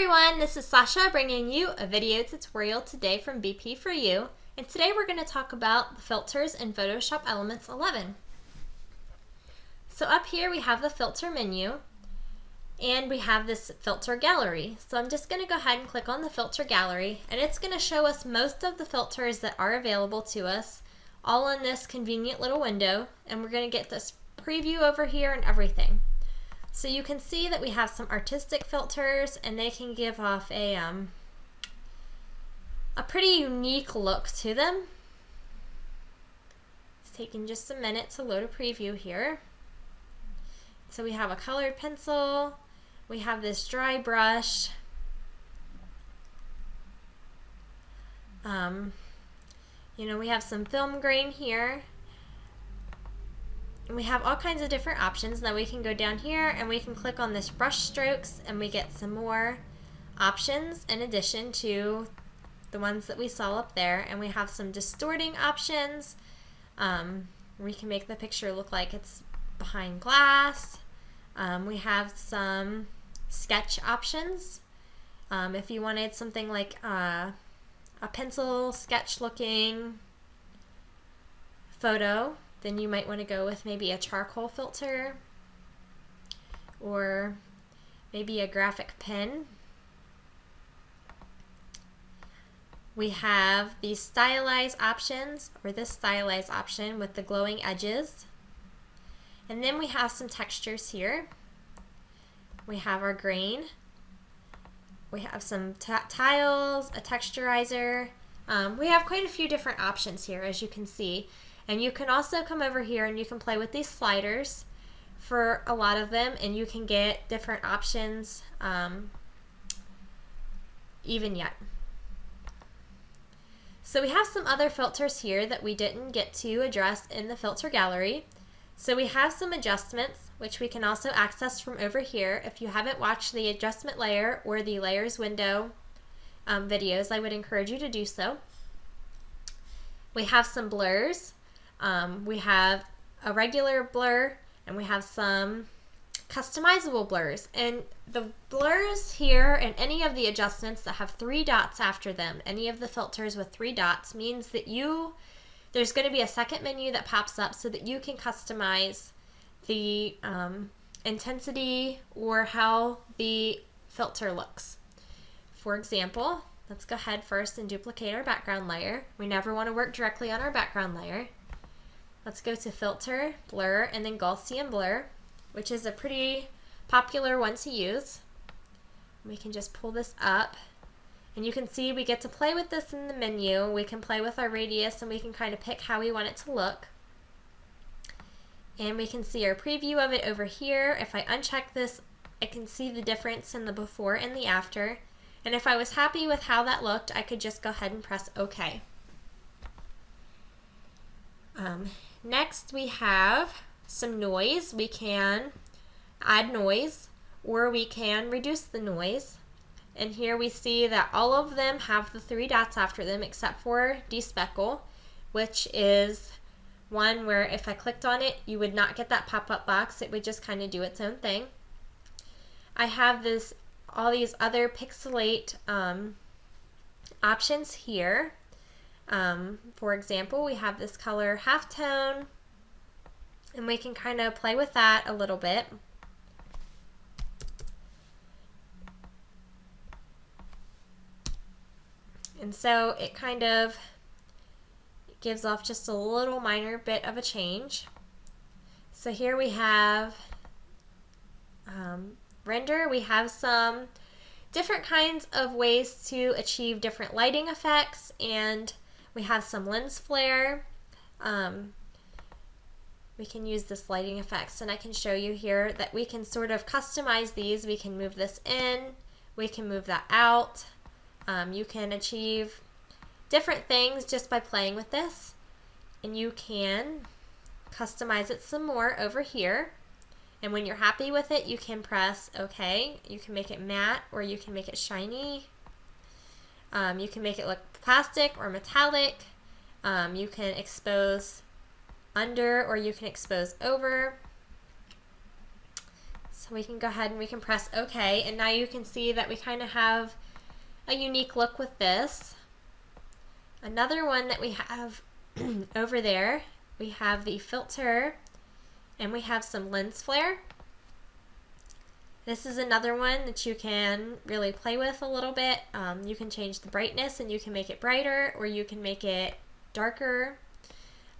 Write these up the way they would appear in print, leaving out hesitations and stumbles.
everyone, this is Sasha bringing you a video tutorial today from BP4U, and today we're going to talk about the filters in Photoshop Elements 11. So up here we have the filter menu and we have this filter gallery. So I'm just going to go ahead and click on the filter gallery, and it's going to show us most of the filters that are available to us all in this convenient little window, and we're going to get this preview over here and everything. So you can see that we have some artistic filters, and they can give off a pretty unique look to them. It's taking just a minute to load a preview here. So we have a colored pencil, we have this dry brush, we have some film grain here. And we have all kinds of different options. Now we can go down here and we can click on this brush strokes and we get some more options in addition to the ones that we saw up there. And we have some distorting options. We can make the picture look like it's behind glass. We have some sketch options. If you wanted something like a pencil sketch looking photo, then you might want to go with maybe a charcoal filter or maybe a graphic pen. We have these stylized options, or this stylized option with the glowing edges. And then we have some textures here. We have our grain. We have some tiles, a texturizer. We have quite a few different options here, as you can see. And you can also come over here and you can play with these sliders for a lot of them, and you can get different options even yet. So we have some other filters here that we didn't get to address in the filter gallery. So we have some adjustments, which we can also access from over here. If you haven't watched the adjustment layer or the layers window videos, I would encourage you to do so. We have some blurs. We have a regular blur, and we have some customizable blurs. And the blurs here and any of the adjustments that have 3 dots after them, any of the filters with 3 dots, means that there's going to be a second menu that pops up so that you can customize the intensity or how the filter looks. For example, let's go ahead first and duplicate our background layer. We never want to work directly on our background layer. Let's go to Filter, Blur, and then Gaussian Blur, which is a pretty popular one to use. We can just pull this up, and you can see we get to play with this in the menu. We can play with our radius, and we can kind of pick how we want it to look. And we can see our preview of it over here. If I uncheck this, I can see the difference in the before and the after. And if I was happy with how that looked, I could just go ahead and press OK. Next we have some noise. We can add noise or we can reduce the noise. And here we see that all of them have the 3 dots after them except for despeckle, which is one where if I clicked on it, you would not get that pop-up box. It would just kind of do its own thing. I have all these other pixelate options here. For example, we have this color halftone, and we can kind of play with that a little bit. And so it kind of gives off just a little minor bit of a change. So here we have render. We have some different kinds of ways to achieve different lighting effects, and we have some lens flare. We can use this lighting effects, and I can show you here that we can sort of customize these. We can move this in, we can move that out. You can achieve different things just by playing with this, and you can customize it some more over here. And when you're happy with it, you can press OK. You can make it matte or you can make it shiny. You can make it look plastic or metallic. You can expose under or you can expose over. So we can go ahead and we can press OK, and now you can see that we kind of have a unique look with this. Another one that we have over there, we have the filter, and we have some lens flare. This is another one that you can really play with a little bit. You can change the brightness and you can make it brighter, or you can make it darker.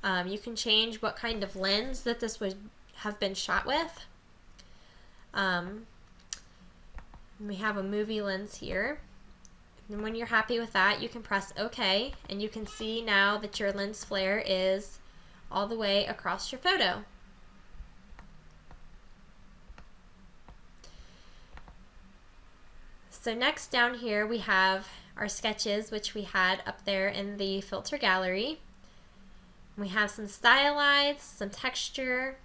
You can change what kind of lens that this would have been shot with. We have a movie lens here. And when you're happy with that, you can press OK, and you can see now that your lens flare is all the way across your photo. So next down here we have our sketches, which we had up there in the filter gallery. We have some stylize, some texture,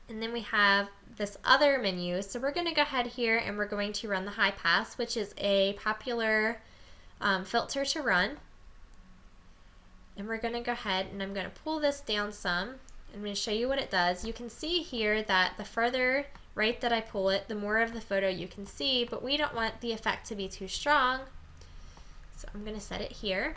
and then we have this other menu. So we're going to go ahead here and we're going to run the high pass, which is a popular filter to run. And we're going to go ahead and I'm going to pull this down some. I'm going to show you what it does. You can see here that the further right that I pull it, the more of the photo you can see, but we don't want the effect to be too strong. So I'm going to set it here.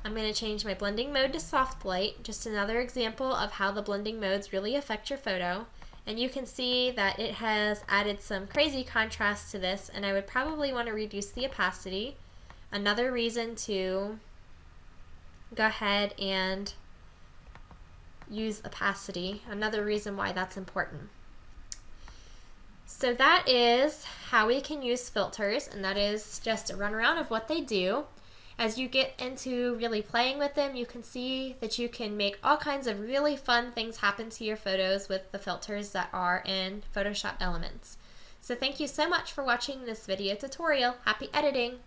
I'm going to change my blending mode to soft light, just another example of how the blending modes really affect your photo. And you can see that it has added some crazy contrast to this, and I would probably want to reduce the opacity. Another reason to go ahead and use opacity, another reason why that's important. So that is how we can use filters, and that is just a runaround of what they do. As you get into really playing with them, you can see that you can make all kinds of really fun things happen to your photos with the filters that are in Photoshop Elements. So thank you so much for watching this video tutorial. Happy editing!